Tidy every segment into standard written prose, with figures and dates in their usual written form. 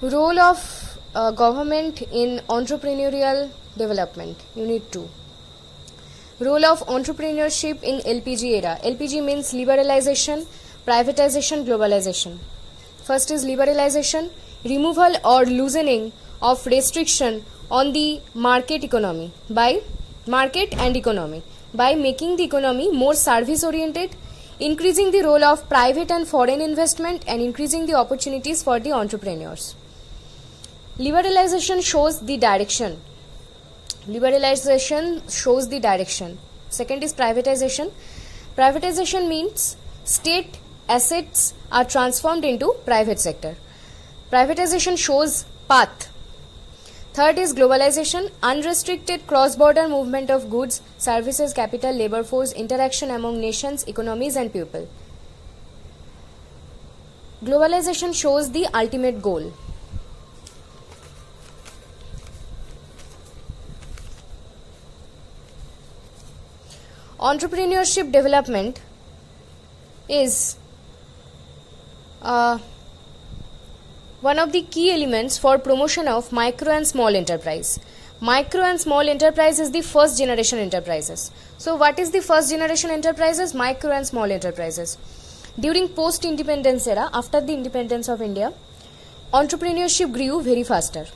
Role of government in entrepreneurial development. Unit 2. Role of entrepreneurship in LPG era. LPG means liberalization, privatization, globalization. First is liberalization, removal or loosening of restriction on the market economy by market and economy by making the economy more service oriented, increasing the role of private and foreign investment, and increasing the opportunities for the entrepreneurs. Liberalization shows the direction. Second is privatization. Privatization means state assets are transformed into private sector. Privatization shows path. Third is globalization, unrestricted cross-border movement of goods, services, capital, labor force, interaction among nations, economies and people. Globalization shows the ultimate goal. Entrepreneurship development is one of the key elements for promotion of micro and small enterprise. Micro and small enterprise is the first generation enterprises. So what is the first generation enterprises? Micro and small enterprises. During post-independence era, after the independence of India, entrepreneurship grew very faster.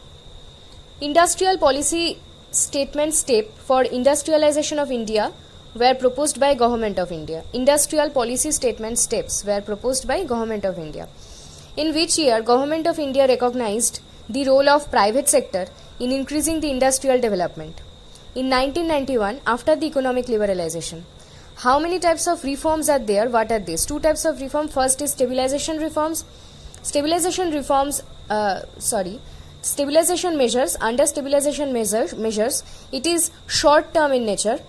Industrial policy statement step for industrialization of India were proposed by Government of India. Industrial policy statement steps were proposed by Government of India. In which year Government of India recognized the role of private sector in increasing the industrial development. In 1991, after the economic liberalization. How many types of reforms are there? What are these? Two types of reform. First is stabilization reforms. Stabilization measures. Under stabilization measures, it is short term in nature.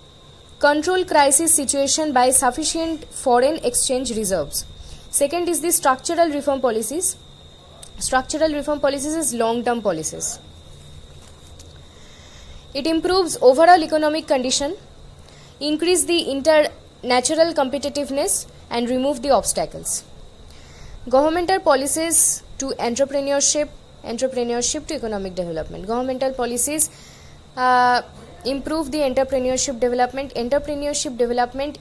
Control crisis situation by sufficient foreign exchange reserves. Second is the structural reform policies. Structural reform policies is long-term policies. It improves overall economic condition, increase the international competitiveness and remove the obstacles. Governmental policies to entrepreneurship to economic development. Governmental policies improve the entrepreneurship development. Entrepreneurship development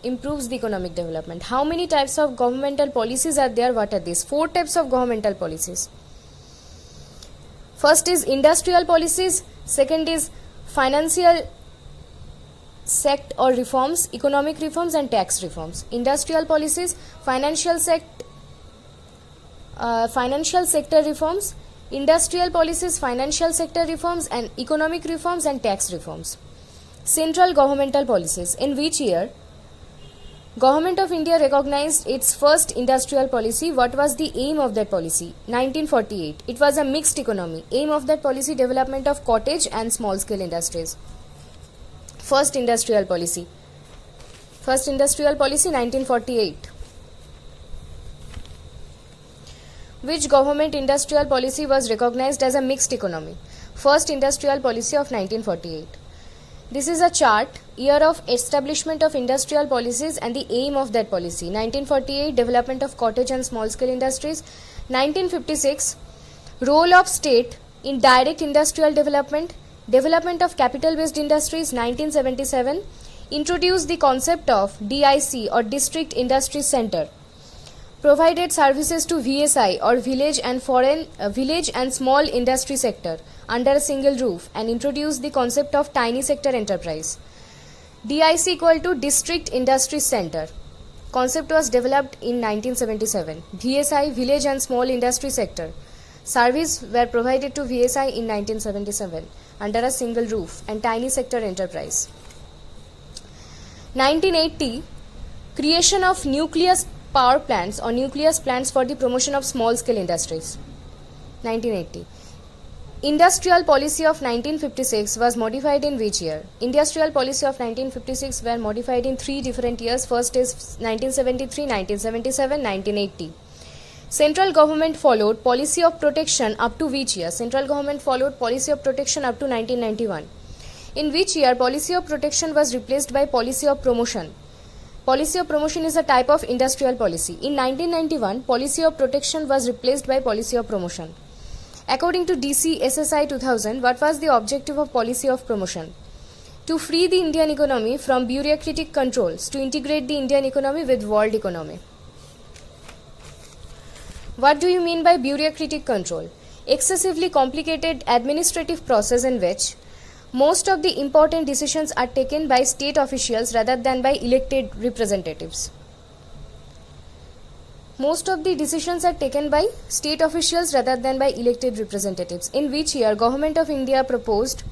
improves the economic development. How many types of governmental policies are there? What are these? 4 types of governmental policies. First is industrial policies. Second is financial sector or reforms, economic reforms and tax reforms. Industrial policies, financial sector reforms, industrial policies, financial sector reforms and economic reforms and tax reforms. Central governmental policies. In which year Government of India recognized its first industrial policy? What was the aim of that policy? 1948. It was a mixed economy. Aim of that policy, development of cottage and small scale industries. First industrial policy 1948. Which government industrial policy was recognized as a mixed economy? First industrial policy of 1948. This is a chart, year of establishment of industrial policies and the aim of that policy. 1948, development of cottage and small scale industries. 1956, role of state in direct industrial development, development of capital based industries. 1977, introduced the concept of DIC or District Industry Center. Provided services to VSI or village and small industry sector under a single roof and introduced the concept of tiny sector enterprise. DIC equal to District Industry Center. Concept was developed in 1977. VSI, village and small industry sector. Service were provided to VSI in 1977 under a single roof and tiny sector enterprise. 1980, creation of nucleus power plants or nucleus plants for the promotion of small scale industries. 1980. Industrial policy of 1956 was modified in which year? Industrial policy of 1956 were modified in 3 different years. First is 1973, 1977, 1980. Central government followed policy of protection up to which year? Central government followed policy of protection up to 1991. In which year policy of protection was replaced by policy of promotion? Policy of promotion is a type of industrial policy. In 1991, policy of protection was replaced by policy of promotion. According to DC SSI 2000, what was the objective of policy of promotion? To free the Indian economy from bureaucratic controls, to integrate the Indian economy with world economy. What do you mean by bureaucratic control? Excessively complicated administrative process in which most of the important decisions are taken by state officials rather than by elected representatives. Most of the decisions are taken by state officials rather than by elected representatives. In which year Government of India proposed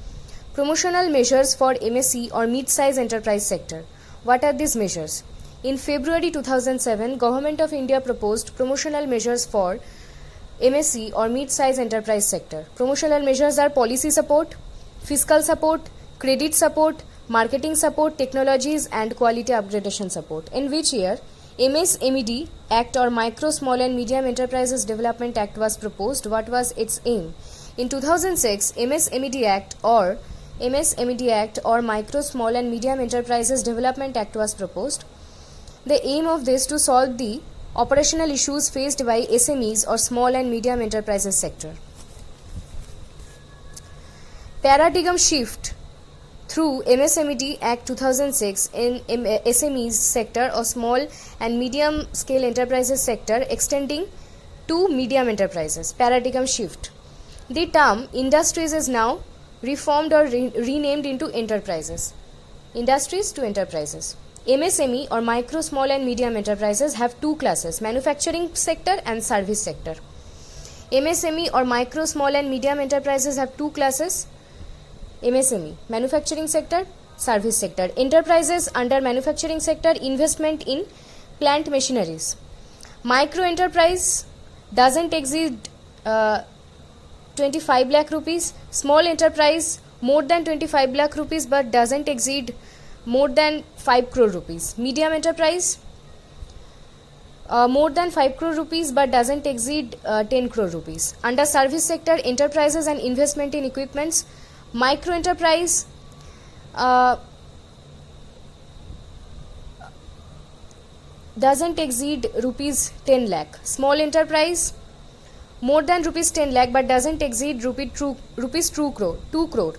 promotional measures for MSE or mid-size enterprise sector? What are these measures? In February 2007, Government of India proposed promotional measures for MSE or mid-size enterprise sector. Promotional measures are policy support, fiscal support, credit support, marketing support, technologies and quality upgradation support. In which year MSMED Act or Micro, Small and Medium Enterprises Development Act was proposed? What was its aim? In 2006, MSMED Act or Micro, Small and Medium Enterprises Development Act was proposed. The aim of this to solve the operational issues faced by SMEs or small and medium enterprises sector. Paradigm shift through MSMED Act 2006 in SMEs sector or small and medium scale enterprises sector extending to medium enterprises. Paradigm shift. The term industries is now reformed or renamed into enterprises. Industries to enterprises. MSME or micro, small and medium enterprises have two classes, manufacturing sector and service sector. MSME or micro, small and medium enterprises have two classes, MSME, manufacturing sector, service sector. Enterprises under manufacturing sector, investment in plant machineries. Micro enterprise doesn't exceed 25 lakh rupees. Small enterprise more than 25 lakh rupees but doesn't exceed more than 5 crore rupees. Medium enterprise more than 5 crore rupees but doesn't exceed 10 crore rupees. Under service sector, enterprises and investment in equipments. Micro enterprise doesn't exceed rupees 10 lakh. Small enterprise more than rupees 10 lakh but doesn't exceed rupees 2 crore.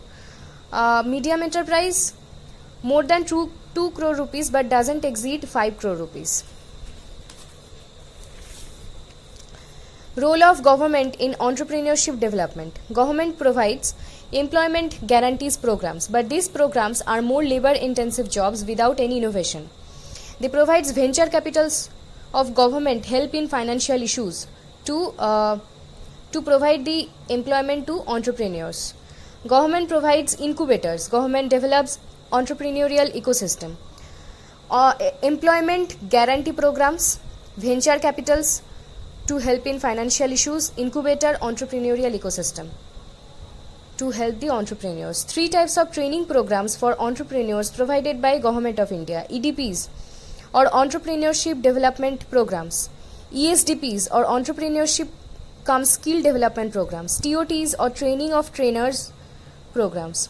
Medium enterprise more than 2 crore rupees but doesn't exceed 5 crore rupees. Role of government in entrepreneurship development. Government provides employment guarantees programs, but these programs are more labor intensive jobs without any innovation. They provides venture capitals of government help in financial issues to provide the employment to entrepreneurs. Government provides incubators. Government develops entrepreneurial ecosystem. Employment guarantee programs, venture capitals to help in financial issues, incubator, entrepreneurial ecosystem to help the entrepreneurs. 3 types of training programs for entrepreneurs provided by Government of India. EDPs or entrepreneurship development programs. ESDPs or entrepreneurship cum skill development programs. TOTs or training of trainers programs.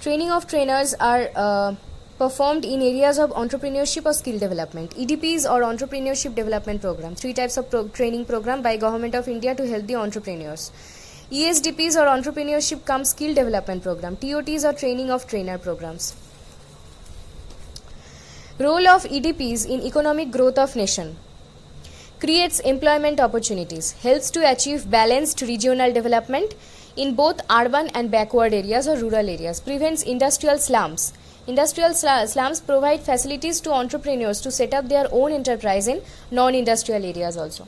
Training of trainers are performed in areas of entrepreneurship or skill development. EDPs or entrepreneurship development program. 3 types of training program by Government of India to help the entrepreneurs. ESDPs or entrepreneurship cum skill development program. TOTs or training of trainer programs. Role of EDPs in economic growth of nation. Creates employment opportunities, helps to achieve balanced regional development in both urban and backward areas or rural areas, prevents industrial slums. Industrial slums provide facilities to entrepreneurs to set up their own enterprise in non-industrial areas also.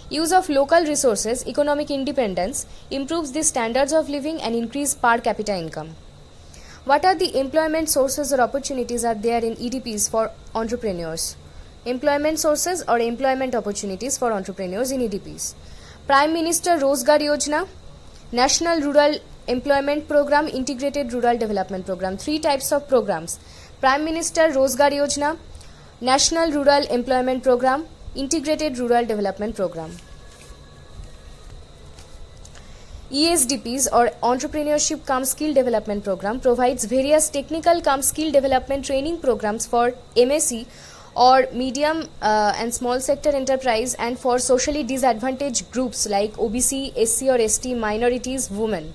Use of local resources, economic independence, improves the standards of living and increase per capita income. What are the employment sources or opportunities are there in EDPs for entrepreneurs? Employment sources or employment opportunities for entrepreneurs in EDPs. Prime Minister Rozgar Yojana, National Rural Employment Program, Integrated Rural Development Program. 3 types of programs. Prime Minister Rozgar Yojana, National Rural Employment Program, Integrated Rural Development Program. ESDPs or Entrepreneurship cum Skill Development Program provides various technical cum skill development training programs for MSE or medium and small sector enterprise, and for socially disadvantaged groups like OBC, SC or ST, minorities, women.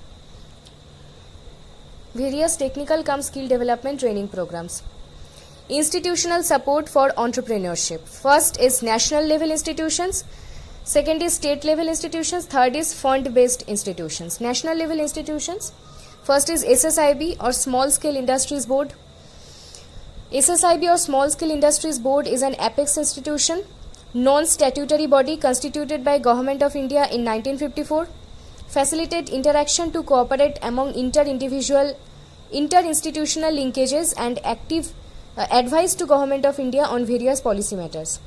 Various technical cum skill development training programs. Institutional support for entrepreneurship. First is national level institutions, second is state level institutions, third is fund based institutions. National level institutions, first is SSIB or Small Scale Industries Board. SSIB or Small Scale Industries Board is an apex institution, non-statutory body constituted by Government of India in 1954, facilitate interaction to cooperate among interinstitutional linkages and active advice to Government of India on various policy matters.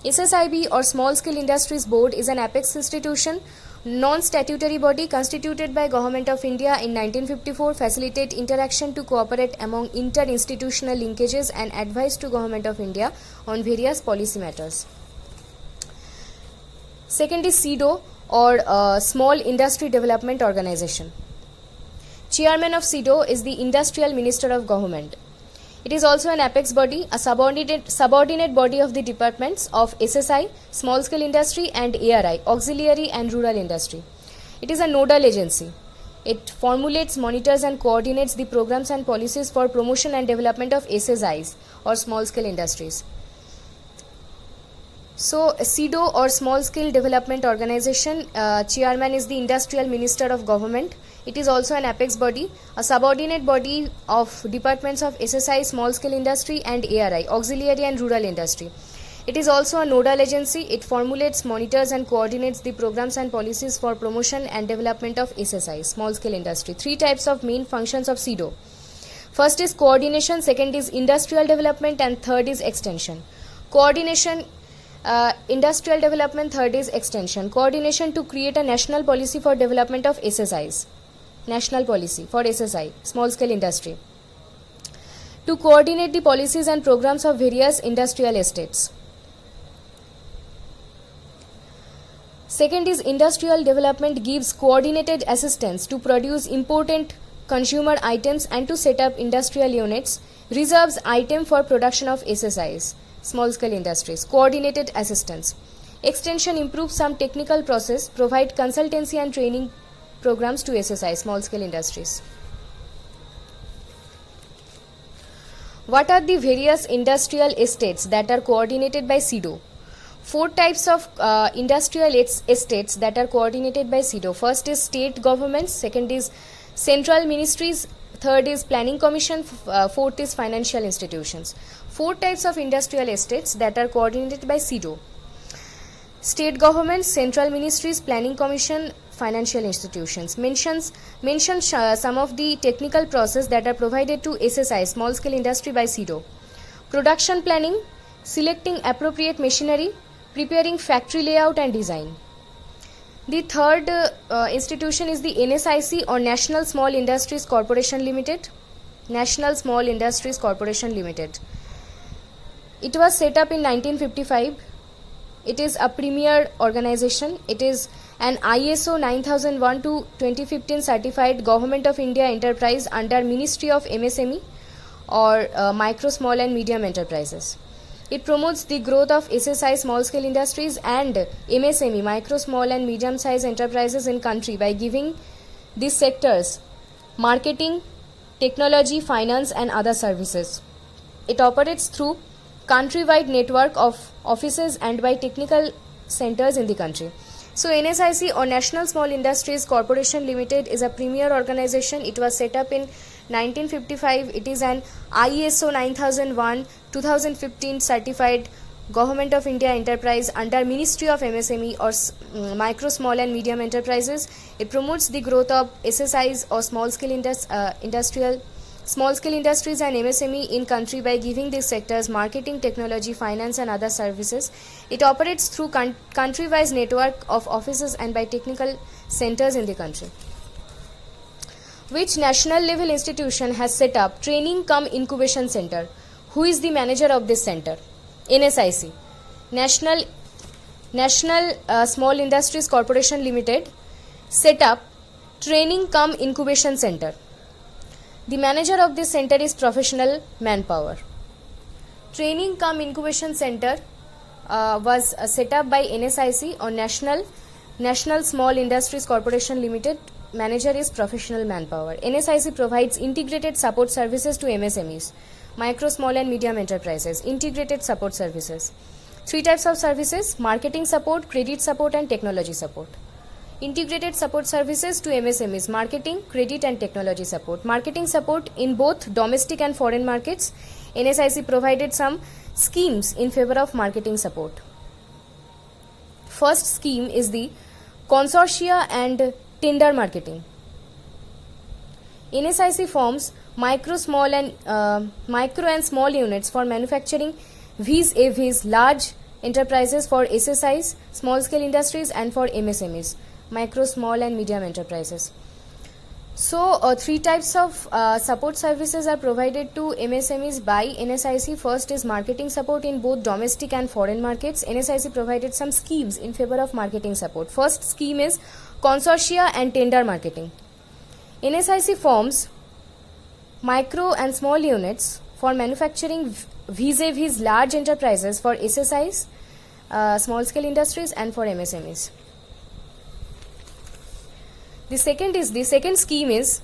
SSIB or Small Scale Industries Board is an apex institution, non-statutory body constituted by Government of India in 1954, facilitate interaction to cooperate among interinstitutional linkages and advice to Government of India on various policy matters. Second is SIDO or Small Industry Development Organization. Chairman of SIDO is the Industrial Minister of Government. It is also an apex body, a subordinate body of the departments of SSI, Small Scale Industry, and ARI, Auxiliary and Rural Industry. It is a nodal agency. It formulates, monitors and coordinates the programs and policies for promotion and development of SSIs or small scale industries. So, SIDO or Small Scale Development Organization, chairman is the Industrial Minister of Government. It is also an apex body, a subordinate body of departments of SSI, Small Scale Industry, and ARI, Auxiliary and Rural Industry. It is also a nodal agency. It formulates, monitors and coordinates the programs and policies for promotion and development of SSI, Small Scale Industry. Three types of main functions of SIDO. First is coordination, second is industrial development, and third is extension. Coordination, industrial development, third is extension. Coordination to create a national policy for development of SSIs. National policy for SSI, small scale industry. To coordinate the policies and programs of various industrial estates. Second is industrial development gives coordinated assistance to produce important consumer items and to set up industrial units, reserves item for production of SSIs, small scale industries. Coordinated assistance. Extension improves some technical process, provide consultancy and training programs to SSI, small scale industries. What are the various industrial estates that are coordinated by SIDO? Four types of industrial estates that are coordinated by SIDO. First is state governments, second is central ministries, third is planning commission, fourth is financial institutions. Four types of industrial estates that are coordinated by SIDO. State governments, central ministries, planning commission, financial institutions. Mentions some of the technical process that are provided to SSI, small scale industry, by SIDO. Production planning, selecting appropriate machinery, preparing factory layout and design. The third institution is the NSIC or National Small Industries Corporation Limited. National Small Industries Corporation Limited. It was set up in 1955. It is a premier organization. It is an ISO 9001 to 2015 certified Government of India enterprise under Ministry of MSME or micro, small and medium enterprises. It promotes the growth of SSI, small scale industries, and MSME, micro, small and medium size enterprises in country by giving these sectors marketing, technology, finance and other services. It operates through countrywide network of offices and by technical centers in the country. So NSIC or National Small Industries Corporation Limited is a premier organization. It was set up in 1955. It is an ISO 9001 2015 certified Government of India enterprise under Ministry of MSME or micro, small and medium enterprises. It promotes the growth of SSIs or small scale industries and MSME in country by giving these sectors marketing, technology, finance and other services. It operates through country-wise network of offices and by technical centers in the country. Which national level institution has set up training cum incubation center? Who is the manager of this center? NSIC, National Small Industries Corporation Limited, set up training cum incubation center. The manager of this center is professional manpower. training cum incubation center was set up by NSIC on National Small Industries Corporation Limited. Manager is professional manpower. NSIC provides integrated support services to MSMEs, micro, small and medium enterprises. Integrated support services. 3 types of services: marketing support, credit support and technology support. Integrated support services to MSMEs: marketing, credit and technology support. Marketing support in both domestic and foreign markets. NSIC provided some schemes in favor of marketing support. First scheme is the consortia and tender marketing. NSIC forms micro and small units for manufacturing vis-a-vis large enterprises for SSIs, small scale industries, and for MSMEs, micro, small and medium enterprises. So 3 types of support services are provided to MSMEs by NSIC. First is marketing support in both domestic and foreign markets. NSIC provided some schemes in favor of marketing support. First scheme is consortia and tender marketing. NSIC forms micro and small units for manufacturing vis-a-vis large enterprises for SSIs, small scale industries, and for MSMEs. The second scheme is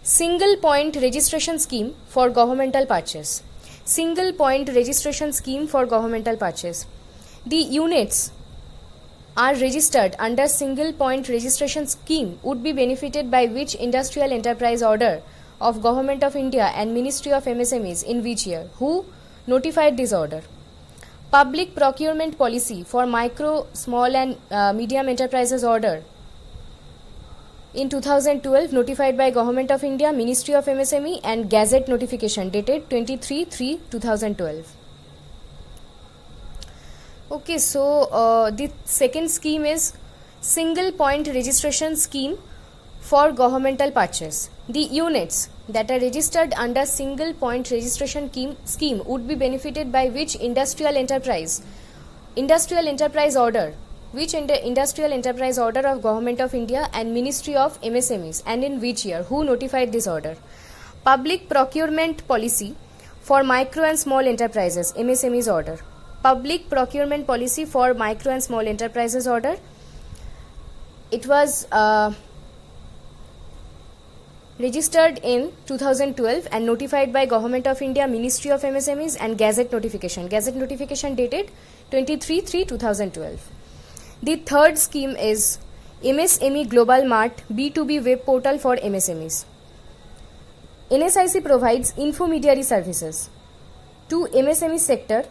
single point registration scheme for governmental purchase. Single point registration scheme for governmental purchase. The units are registered under single point registration scheme would be benefited by which industrial enterprise order of Government of India and Ministry of MSMEs in which year? Who notified this order? Public procurement policy for micro, small and medium enterprises order in 2012 notified by Government of India, Ministry of MSME and Gazette notification dated 23/3/2012. Okay, so the second scheme is single point registration scheme for governmental purchase. The units that are registered under single point registration scheme would be benefited by which industrial enterprise order? Which industrial enterprise order of Government of India and Ministry of MSMEs and in which year? Who notified this order? Public procurement policy for micro and small enterprises, MSMEs order. Public procurement policy for micro and small enterprises order. It was registered in 2012 and notified by Government of India, Ministry of MSMEs and Gazette notification. Gazette notification dated 23/3/2012. The third scheme is MSME Global Mart B2B web portal for MSMEs. NSIC provides intermediary services to MSME sector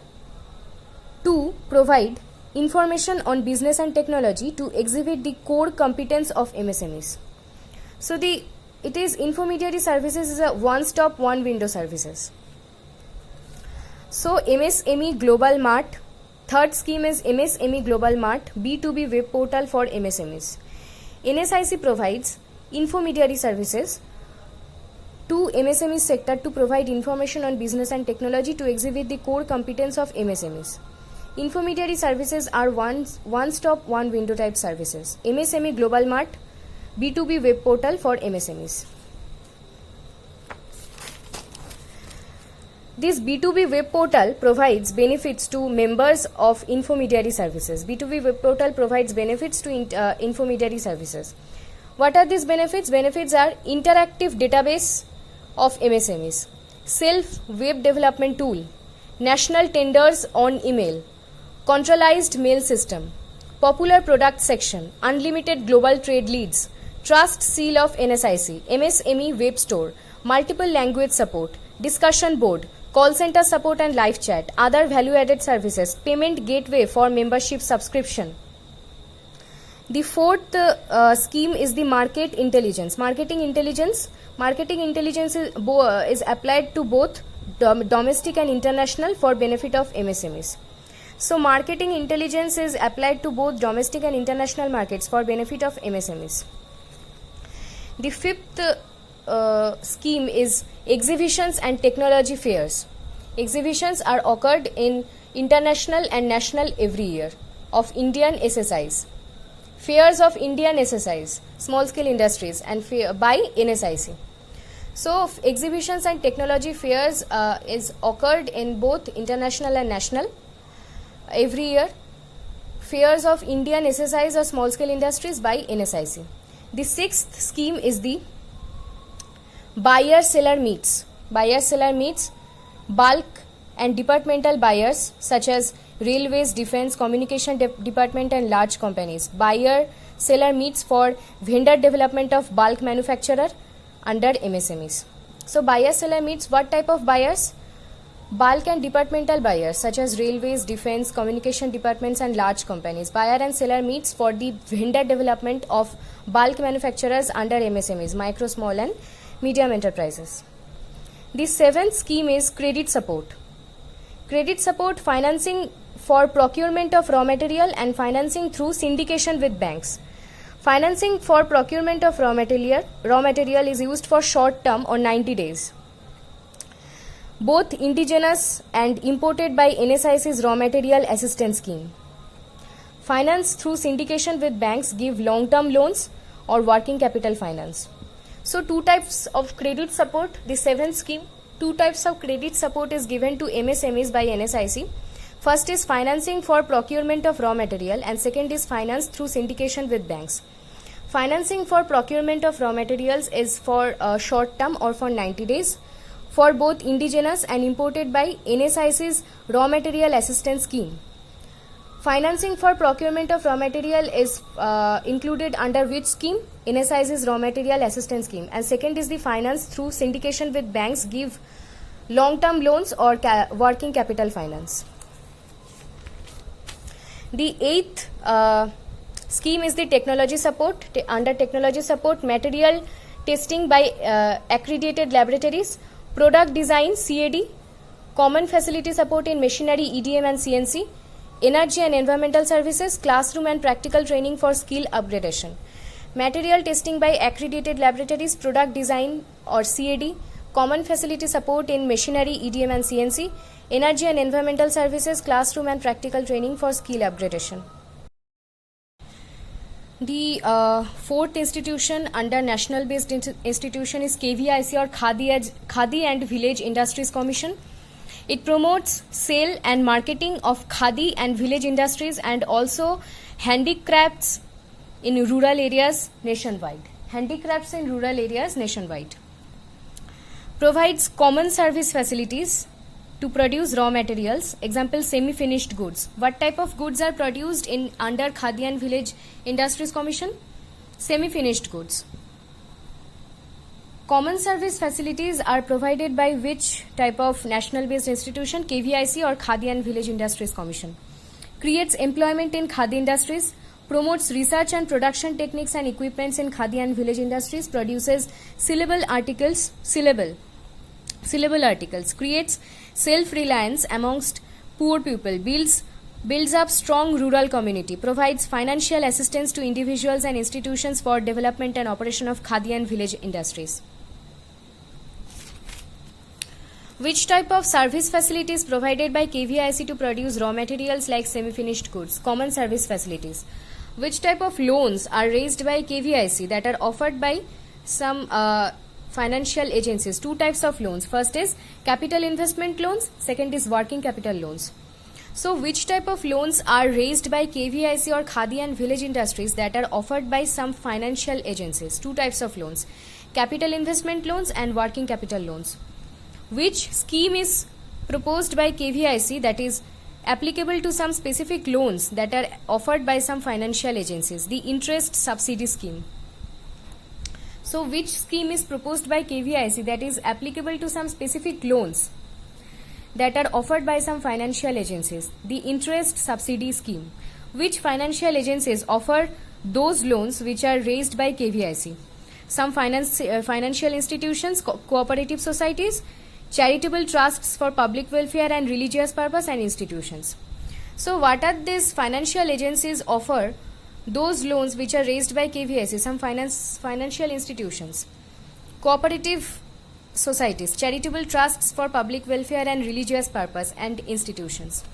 to provide information on business and technology to exhibit the core competence of MSMEs. So it is intermediary services is a one-stop, one-window services. So MSME Global Mart. Third scheme is MSME Global Mart B2B web portal for MSMEs. NSIC provides intermediary services to MSME sector to provide information on business and technology to exhibit the core competence of MSMEs. Intermediary services are one-stop, one-window type services. MSME Global Mart B2B web portal for MSMEs. This B2B web portal provides benefits to members of intermediary services. B2B web portal provides benefits to intermediary services. What are these benefits? Benefits are interactive database of MSMEs, self-web development tool, national tenders on email, controlized mail system, popular product section, unlimited global trade leads, trust seal of NSIC, MSME web store, multiple language support, discussion board, call center support and live chat, other value-added services, payment gateway for membership subscription. The fourth scheme is the market intelligence. Marketing intelligence is applied to both domestic and international for benefit of MSMEs. So marketing intelligence is applied to both domestic and international markets for benefit of MSMEs. The fifth scheme is exhibitions and technology fairs. Exhibitions are occurred in international and national every year of Indian SSIs. Fairs of Indian SSIs, small scale industries, and by NSIC. So exhibitions and technology fairs is occurred in both international and national every year. Fairs of Indian SSIs or small scale industries by NSIC. The sixth scheme is the buyer seller meets. Buyer seller meets bulk and departmental buyers such as railways, defense, communication department and large companies. Buyer seller meets for vendor development of bulk manufacturer under MSMEs. So buyer seller meets, what type of buyers? Bulk and departmental buyers such as railways, defense, communication departments and large companies. Buyer and seller meets for the vendor development of bulk manufacturers under MSMEs, micro, small and medium enterprises. The seventh scheme is credit support. Credit support, financing for procurement of raw material and financing through syndication with banks. Financing for procurement of raw material is used for short term or 90 days. Both indigenous and imported by NSIC's raw material assistance scheme. Finance through syndication with banks give long-term loans or working capital finance. So two types of credit support, the seventh scheme, two types of credit support is given to MSMEs by NSIC. First is financing for procurement of raw material and second is finance through syndication with banks. Financing for procurement of raw materials is for short term or for 90 days. For both indigenous and imported by NSIC's raw material assistance scheme. Financing for procurement of raw material is included under which scheme? NSIC's raw material assistance scheme. And second is the finance through syndication with banks give long-term loans or working capital finance. The eighth scheme is the technology support. Under technology support, material testing by accredited laboratories, product design CAD, common facility support in machinery EDM and CNC, energy and environmental services, classroom and practical training for skill upgradation. Material testing by accredited laboratories, product design or CAD, common facility support in machinery EDM and CNC, energy and environmental services, classroom and practical training for skill upgradation. The fourth institution under national based institution is KVIC or Khadi and Village Industries Commission. It promotes sale and marketing of khadi and village industries and also handicrafts in rural areas nationwide. Handicrafts in rural areas nationwide. Provides common service facilities to produce raw materials, example semi-finished goods. What type of goods are produced in under Khadi and Village Industries Commission? Semi-finished goods. Common service facilities are provided by which type of national based institution? KVIC or Khadi and Village Industries Commission. Creates employment in Khadi industries, promotes research and production techniques and equipments in Khadi and Village industries, produces sellable articles, creates self-reliance amongst poor people, builds up strong rural community, provides financial assistance to individuals and institutions for development and operation of Khadi and Village industries. Which type of service facilities provided by KVIC to produce raw materials like semi-finished goods? Common service facilities. Which type of loans are raised by KVIC that are offered by some financial agencies? Two types of loans. First is capital investment loans, second is working capital loans. So which type of loans are raised by KVIC or Khadi and Village Industries that are offered by some financial agencies? Two types of loans, capital investment loans and working capital loans. Which scheme is proposed by KVIC that is applicable to some specific loans that are offered by some financial agencies? The interest subsidy scheme. So which scheme is proposed by KVIC that is applicable to some specific loans that are offered by some financial agencies? The interest subsidy scheme. Which financial agencies offer those loans which are raised by KVIC? Some financial institutions, cooperative societies, charitable trusts for public welfare and religious purpose and institutions. So what are these financial agencies offer those loans which are raised by KVIC? Some financial institutions, cooperative societies, charitable trusts for public welfare and religious purpose and institutions.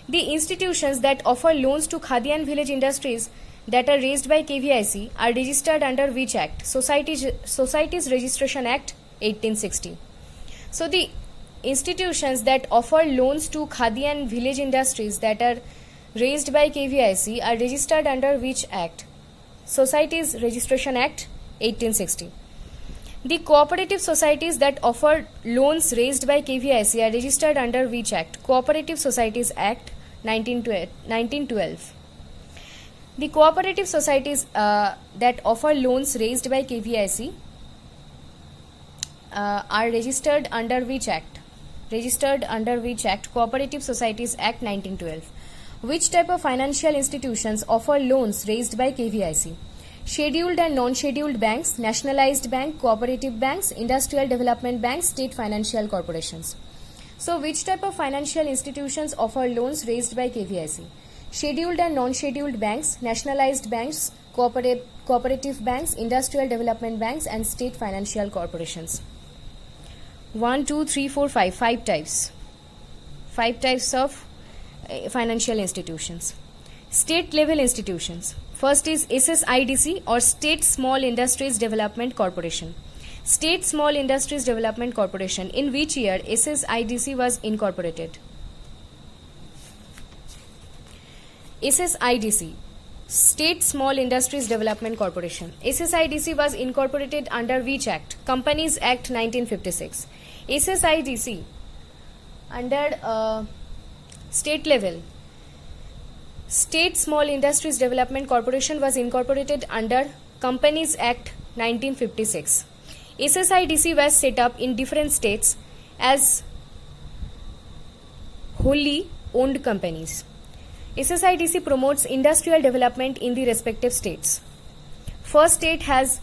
The institutions that offer loans to Khadi and Village Industries that are raised by KVIC are registered under which act? Societies Registration Act, 1860. So the institutions that offer loans to khadi and village industries that are raised by KVIC are registered under which act? Societies Registration Act 1860. The cooperative societies that offer loans raised by KVIC are registered under which act? Cooperative Societies Act 1912. The cooperative societies that offer loans raised by KVIC are registered under which act? Registered under which act? Cooperative Societies Act 1912. Which type of financial institutions offer loans raised by KVIC? Scheduled and non-scheduled banks, nationalized bank, cooperative banks, industrial development banks, state financial corporations. So which type of financial institutions offer loans raised by KVIC? Scheduled and non-scheduled banks, nationalized banks, cooperative banks, industrial development banks, and state financial corporations. 1, 2, 3, 4, 5. 5 types. 5 types of financial institutions. State level institutions. First is SSIDC or State Small Industries Development Corporation. State Small Industries Development Corporation. In which year SSIDC was incorporated? SSIDC, State Small Industries Development Corporation. SSIDC was incorporated under which act? Companies Act 1956. SSIDC under state level. State Small Industries Development Corporation was incorporated under Companies Act 1956. SSIDC was set up in different states as wholly owned companies. SSIDC promotes industrial development in the respective states. One state has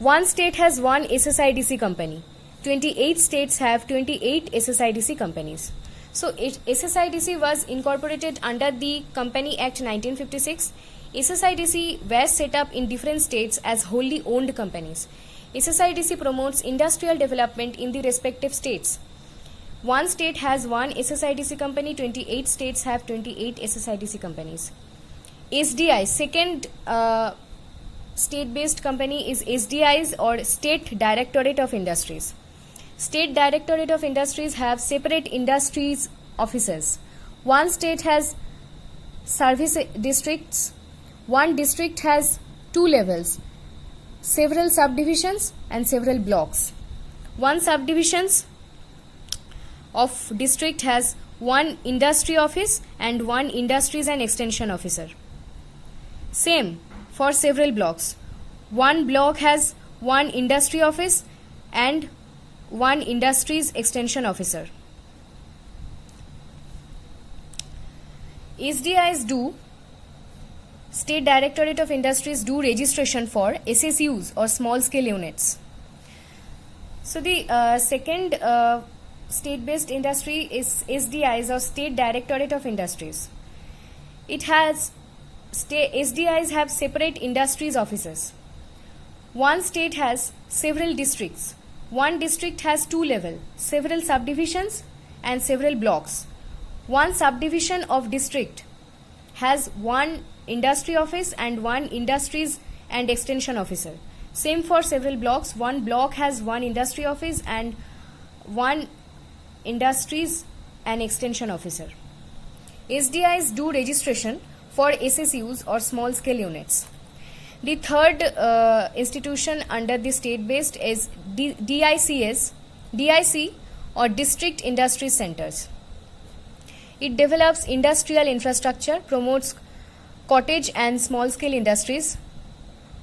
one SSIDC company. 28 states have 28 SSIDC companies. So SSIDC was incorporated under the Company Act 1956. SSIDC was set up in different states as wholly owned companies. SSIDC promotes industrial development in the respective states. One state has one SSIDC company, 28 states have 28 SSIDC companies. SDI, second state-based company is SDIs or State Directorate of Industries. State Directorate of Industries have separate industries offices. One state has service districts. One district has 2 levels, several subdivisions and several blocks. One subdivisions of district has one industry office and one industries and extension officer. Same for several blocks. One block has one industry office and one industries extension officer. SDIs do, State Directorate of Industries do registration for SSUs or small scale units. So the second state-based industry is SDIs or State Directorate of Industries. It has SDIs have separate industries offices. One state has several districts. One district has 2 levels, several subdivisions and several blocks. One subdivision of district has one industry office and one industries and extension officer. Same for several blocks. One block has one industry office and one industries and extension officer. SDIs do registration for SSUs or small scale units. The third institution under the state-based is DIC or District Industry Centers. It develops industrial infrastructure, promotes cottage and small-scale industries.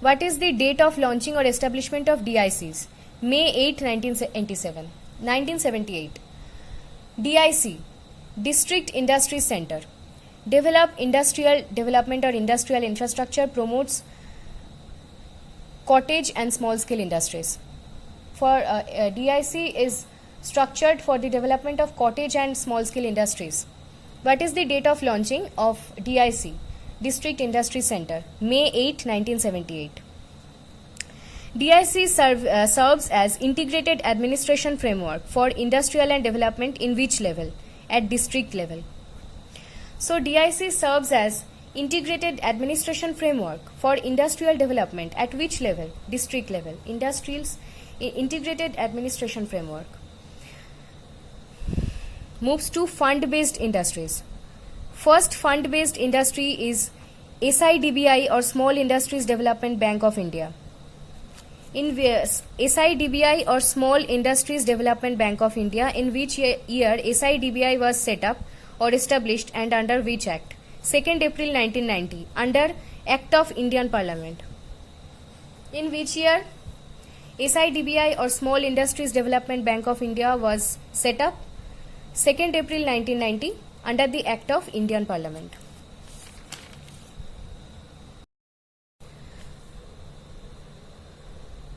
What is the date of launching or establishment of DICs? May 8, 1978. DIC, District Industry Center. Develop industrial development or industrial infrastructure, promotes cottage and small-scale industries. For DIC is structured for the development of cottage and small-scale industries. What is the date of launching of DIC, District Industry Center? May 8, 1978. DIC serves as integrated administration framework for industrial and development in which level? At district level. So DIC serves as integrated administration framework for industrial development at which level? District level. integrated administration framework. Moves to fund-based industries. First fund-based industry is SIDBI or Small Industries Development Bank of India. In SIDBI or Small Industries Development Bank of India, in which year SIDBI was set up or established and under which Act? 2nd April 1990, under Act of Indian Parliament. In which year SIDBI or Small Industries Development Bank of India was set up? 2nd April 1990, under the Act of Indian Parliament.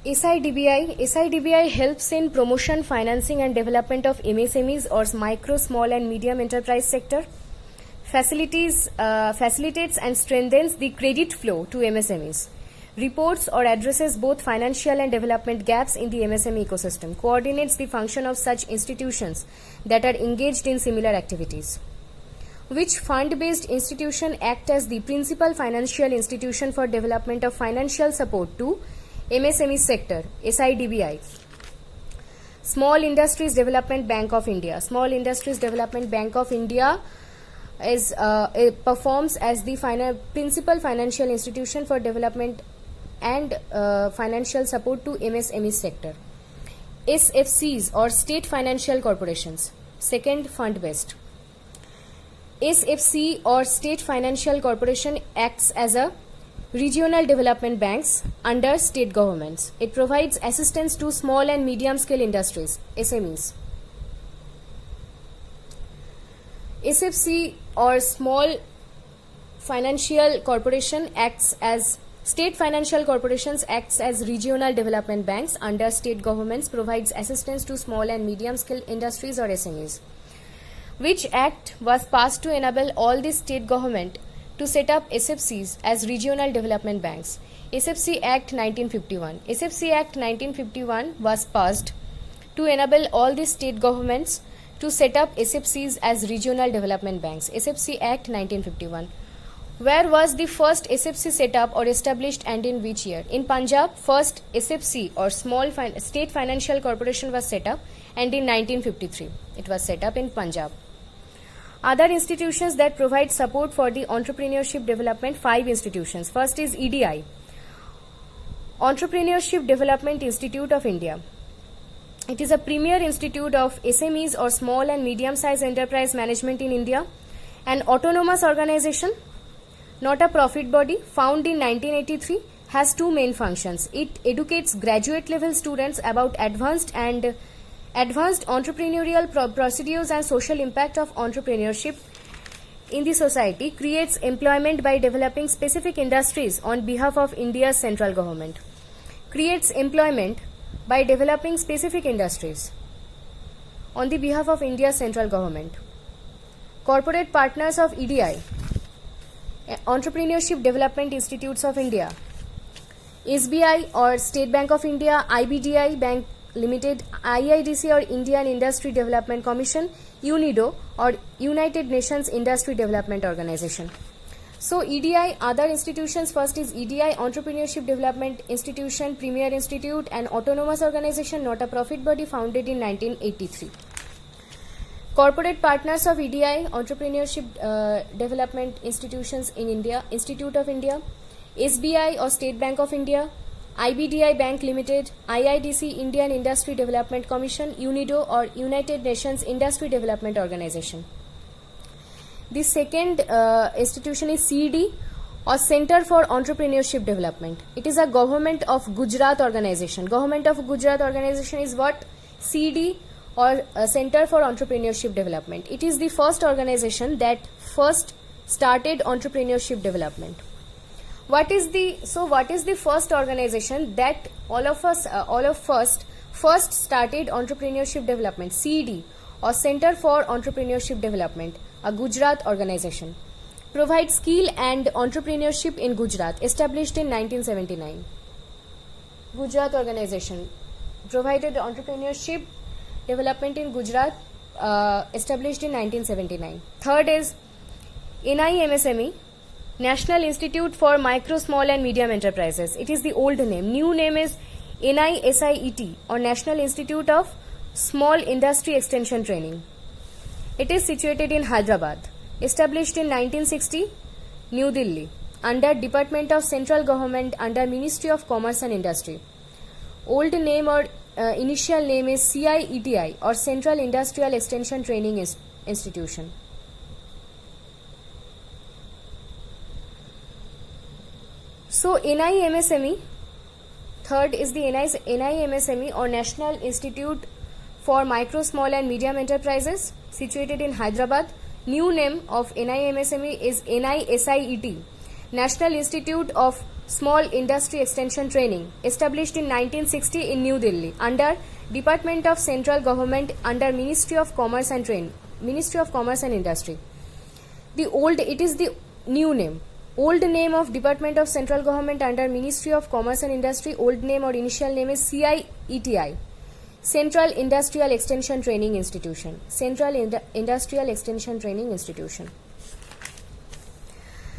SIDBI helps in promotion, financing and development of MSMEs or micro, small and medium enterprise sector, facilitates and strengthens the credit flow to MSMEs, reports or addresses both financial and development gaps in the MSME ecosystem, coordinates the function of such institutions that are engaged in similar activities. Which fund-based institution act as the principal financial institution for development of financial support to MSME sector? SIDBI. Small Industries Development Bank of India. Small Industries Development Bank of India is performs as the principal financial institution for development and financial support to MSME sector. SFCs or State Financial Corporations. Second fund-based. SFC or State Financial Corporation acts as a regional development banks under state governments. It provides assistance to small and medium scale industries, SMEs. SFC or Small Financial Corporation acts as State Financial Corporations acts as regional development banks under state governments, provides assistance to small and medium scale industries or SMEs. Which act was passed to enable all the state government to set up SFCs as regional development banks? SFC Act 1951. SFC Act 1951 was passed to enable all the state governments to set up SFCs as regional development banks. SFC Act 1951. Where was the first SFC set up or established and in which year? In Punjab, first SFC or State Financial Corporation was set up and in 1953. It was set up in Punjab. Other institutions that provide support for the entrepreneurship development, 5 institutions. First is EDI, Entrepreneurship Development Institute of India. It is a premier institute of SMEs or small and medium-sized enterprise management in India, an autonomous organization, not a profit body, found in 1983, has 2 main functions. It educates graduate level students about advanced entrepreneurial procedures and social impact of entrepreneurship in the society, creates employment by developing specific industries on behalf of India's central government. Creates employment by developing specific industries on the behalf of India's central government. Corporate partners of EDI, Entrepreneurship Development Institutes of India, SBI or State Bank of India, IBDI Bank Limited, IIDC or Indian Industry Development Commission, UNIDO or United Nations Industry Development Organization. So EDI, other institutions, first is EDI, Entrepreneurship Development Institution, Premier Institute, an autonomous organization, not a profit body, founded in 1983. Corporate partners of EDI, Entrepreneurship Development Institutions in India, Institute of India, SBI or State Bank of India, IBDI Bank Limited, IIDC Indian Industry Development Commission, UNIDO or United Nations Industry Development Organization. The second institution is CD or Center for Entrepreneurship Development. It is a Government of Gujarat organization. Government of Gujarat organization is what? CD or Center for Entrepreneurship Development. It is the first organization that first started entrepreneurship development. What is the first organization that all of us first started entrepreneurship development? CD or Center for Entrepreneurship Development, a Gujarat organization. Provides skill and entrepreneurship in Gujarat, established in 1979. Gujarat organization provided entrepreneurship development in Gujarat, established in 1979. Third is NIMSME, National Institute for Micro, Small and Medium Enterprises. It is the old name. New name is NISIET or National Institute of Small Industry Extension Training. It is situated in Hyderabad. Established in 1960, New Delhi, under Department of Central Government under Ministry of Commerce and Industry. Old name or initial name is CIETI or Central Industrial Extension Training Institution. So NIMSME, third is the NIMSME or National Institute for Micro, Small and Medium Enterprises, situated in Hyderabad. New name of NIMSME is NISIET, National Institute of Small Industry Extension Training, established in 1960 in New Delhi under Department of Central Government under Ministry of Commerce and Industry. It is the new name. Old name of Department of Central Government under Ministry of Commerce and Industry. Old name or initial name is CIETI, Central Industrial Extension Training Institution. Industrial Extension Training Institution.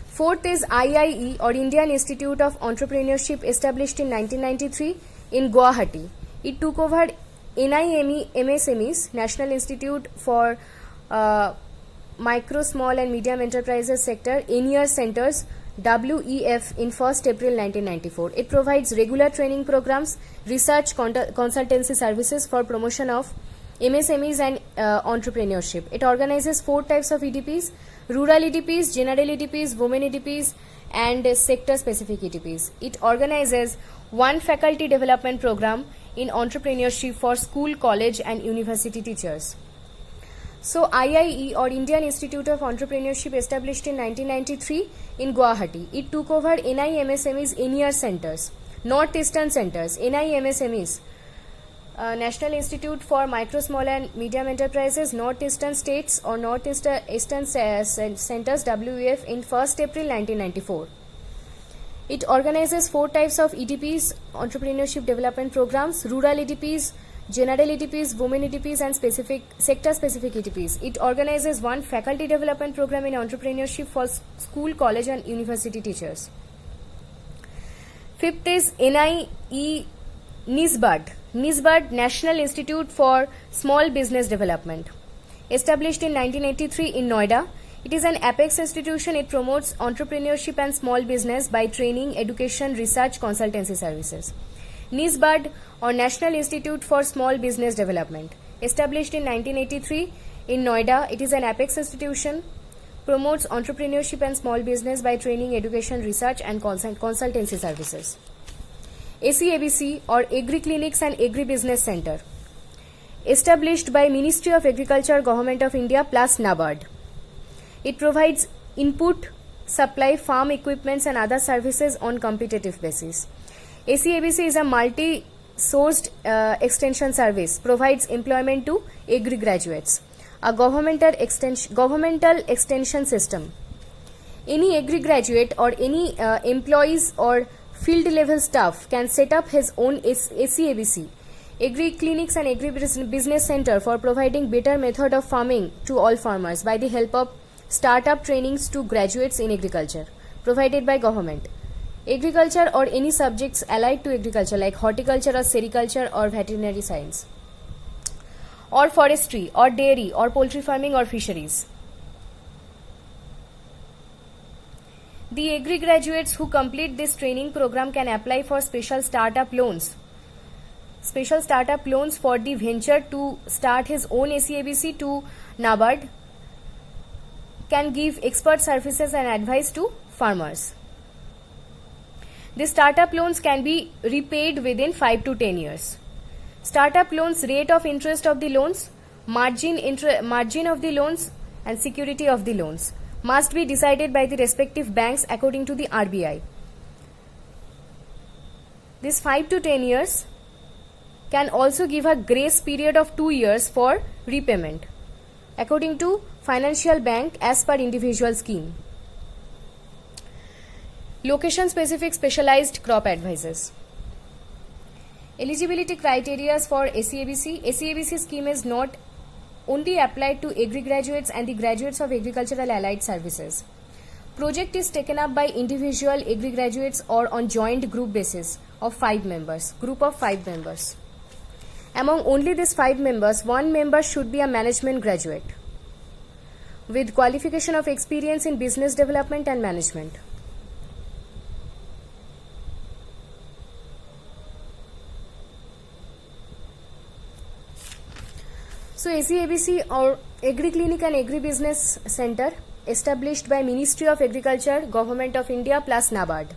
Fourth is IIE or Indian Institute of Entrepreneurship, established in 1993 in Guwahati. It took over NIMSME's National Institute for Micro, Small and Medium Enterprises sector, NER centers, WEF, in 1st April 1994. It provides regular training programs, research consultancy services for promotion of MSMEs and entrepreneurship. It organizes 4 types of EDPs: rural EDPs, general EDPs, women EDPs, and sector-specific EDPs. It organizes 1 faculty development program in entrepreneurship for school, college, and university teachers. So IIE or Indian Institute of Entrepreneurship, established in 1993 in Guwahati. It took over NIMSME's NER centers, Northeastern centers, NIMSME's National Institute for Micro, Small and Medium Enterprises, Northeastern states or Northeastern centers, WEF, in 1st April 1994. It organizes 4 types of EDPs, entrepreneurship development programs: rural EDPs, general EDPs, women EDPs, and sector-specific EDPs. It organizes 1 faculty development program in entrepreneurship for school, college, and university teachers. Fifth is NISBUD, National Institute for Small Business Development, established in 1983 in Noida. It is an apex institution. It promotes entrepreneurship and small business by training, education, research, consultancy services. NISBUD or National Institute for Small Business Development, established in 1983 in Noida. It is an apex institution, promotes entrepreneurship and small business by training, education, research, and consultancy services. ACABC or Agri Clinics and Agri Business Center, established by Ministry of Agriculture, Government of India plus NABARD. It provides input, supply, farm equipments and other services on competitive basis. ACABC is a multi-sourced extension service, provides employment to agri graduates, a governmental extension system. Any agri graduate or any employees or field level staff can set up his own ACABC, Agri Clinics and Agri Business Center, for providing better method of farming to all farmers by the help of startup trainings to graduates in agriculture, provided by government. Agriculture or any subjects allied to agriculture like horticulture or sericulture or veterinary science, or forestry or dairy or poultry farming or fisheries. The agri graduates who complete this training program can apply for special startup loans for the venture to start his own ACABC to NABARD, can give expert services and advice to farmers. The startup loans can be repaid within 5 to 10 years. Startup loans, rate of interest of the loans, margin of the loans, and security of the loans must be decided by the respective banks according to the RBI. This 5 to 10 years can also give a grace period of 2 years for repayment according to financial bank as per individual scheme. Location specific specialized crop advisors. Eligibility criteria for ACABC. ACABC scheme is not only applied to agri graduates and the graduates of agricultural allied services. Project is taken up by individual agri graduates or on joint group basis of 5 members, group of 5 members. Among only these 5 members, 1 member should be a management graduate with qualification of experience in business development and management. So ACABC or Agri Clinic and Agri Business Center established by Ministry of Agriculture, Government of India plus NABARD.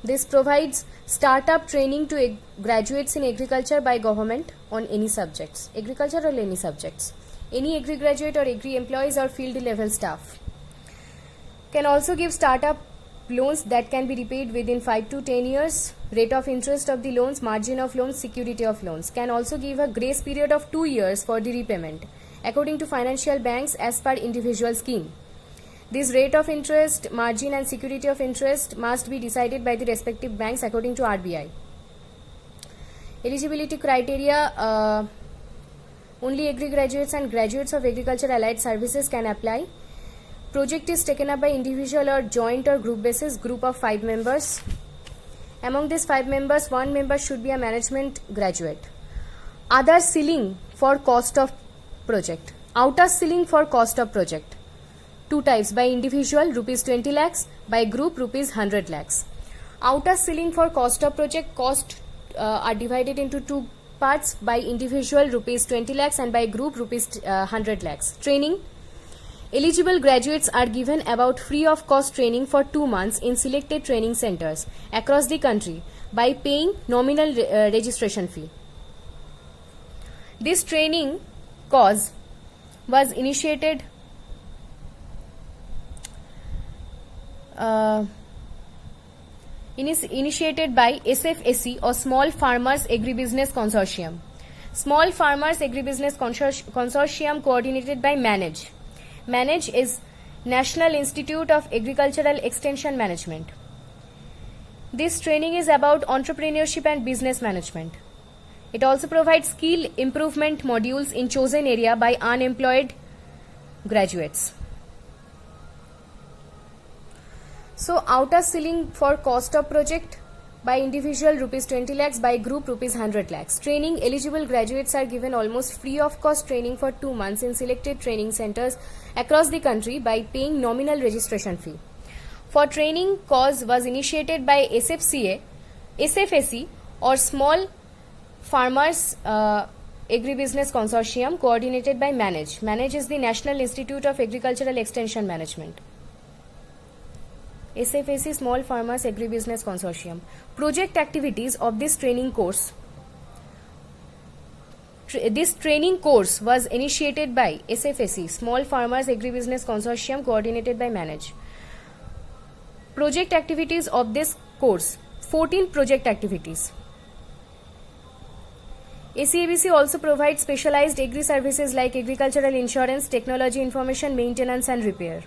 This provides startup training to graduates in agriculture by government on any subjects, agricultural any subjects. Any agri graduate or agri employees or field level staff can also give startup loans that can be repaid within 5 to 10 years. Rate of interest of the loans, margin of loans, security of loans. Can also give a grace period of 2 years for the repayment according to financial banks as per individual scheme. This rate of interest, margin and security of interest must be decided by the respective banks according to RBI. Eligibility criteria, only agri graduates and graduates of agriculture allied services can apply. Project is taken up by individual or joint or group basis, group of 5 members. Among these 5 members, 1 member should be a management graduate. Other ceiling for cost of project. Outer ceiling for cost of project. 2 types, by individual rupees 20 lakhs, by group rupees 100 lakhs. Outer ceiling for cost of project cost are divided into 2 parts, by individual rupees 20 lakhs and by group rupees 100 lakhs. Training. Eligible graduates are given about free of cost training for 2 months in selected training centers across the country by paying nominal registration fee. This training course was initiated by SFSC or Small Farmers Agribusiness Consortium. Small Farmers Agribusiness Consortium coordinated by MANAGE. MANAGE is National Institute of Agricultural Extension Management. This training is about entrepreneurship and business management. It also provides skill improvement modules in chosen area by unemployed graduates. So outer ceiling for cost of project, by individual rupees 20 lakhs, by group rupees 100 lakhs. Training, eligible graduates are given almost free of cost training for 2 months in selected training centers across the country by paying nominal registration fee. For training course was initiated by SFSC or Small Farmers Agribusiness Consortium coordinated by MANAGE. MANAGE is the National Institute of Agricultural Extension Management. SFSC Small Farmers Agribusiness Consortium. Project activities of this training course. This training course was initiated by SFSC Small Farmers Agribusiness Consortium coordinated by MANAGE. Project activities of this course, 14 project activities. ACABC also provides specialized agri services like agricultural insurance, technology information, maintenance and repair.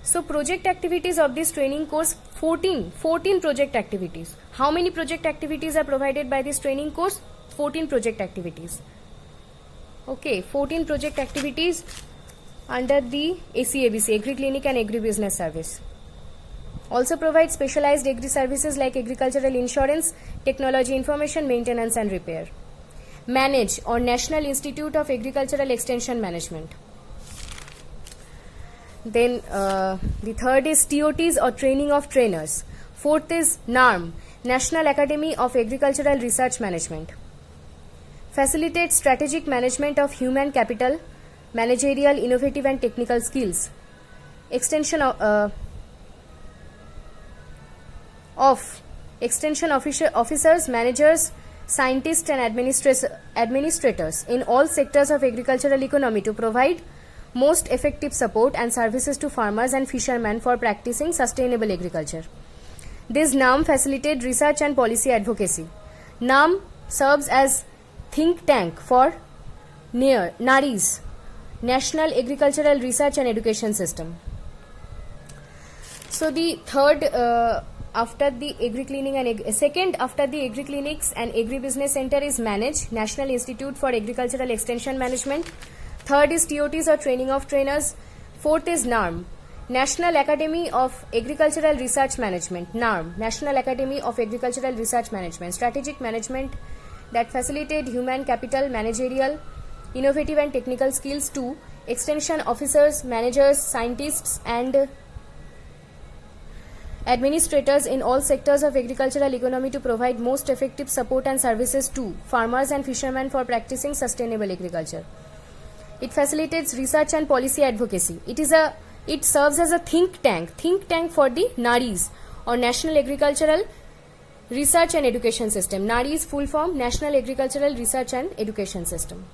So project activities of this training course, 14 project activities. How many project activities are provided by this training course? 14 project activities. Okay, 14 project activities under the ACABC, Agri Clinic and Agri Business Service. Also provides specialized agri services like agricultural insurance, technology information, maintenance and repair. MANAGE or National Institute of Agricultural Extension Management. Then the third is TOTs or Training of Trainers. Fourth is NARM, National Academy of Agricultural Research Management. Facilitates strategic management of human capital, managerial, innovative and technical skills. Extension of extension officers, managers, scientists and administrators in all sectors of agricultural economy to provide most effective support and services to farmers and fishermen for practicing sustainable agriculture. This NARM facilitates research and policy advocacy. NARM serves as think tank for NARES, National Agricultural Research and Education System. So the third after the Agri Clinic and second after the Agri Clinics and Agri Business Center is MANAGE, National Institute for Agricultural Extension Management. Third is TOTs or Training of Trainers. Fourth is NARM, National Academy of Agricultural Research Management, NARM, National Academy of Agricultural Research Management, strategic management that facilitate human capital, managerial, innovative and technical skills. 2. Extension officers, managers, scientists and administrators in all sectors of agricultural economy to provide most effective support and services to farmers and fishermen for practicing sustainable agriculture. It facilitates research and policy advocacy. It serves as a think tank for the NARIS or National Agricultural Research and Education System. NARIS full form, National Agricultural Research and Education System.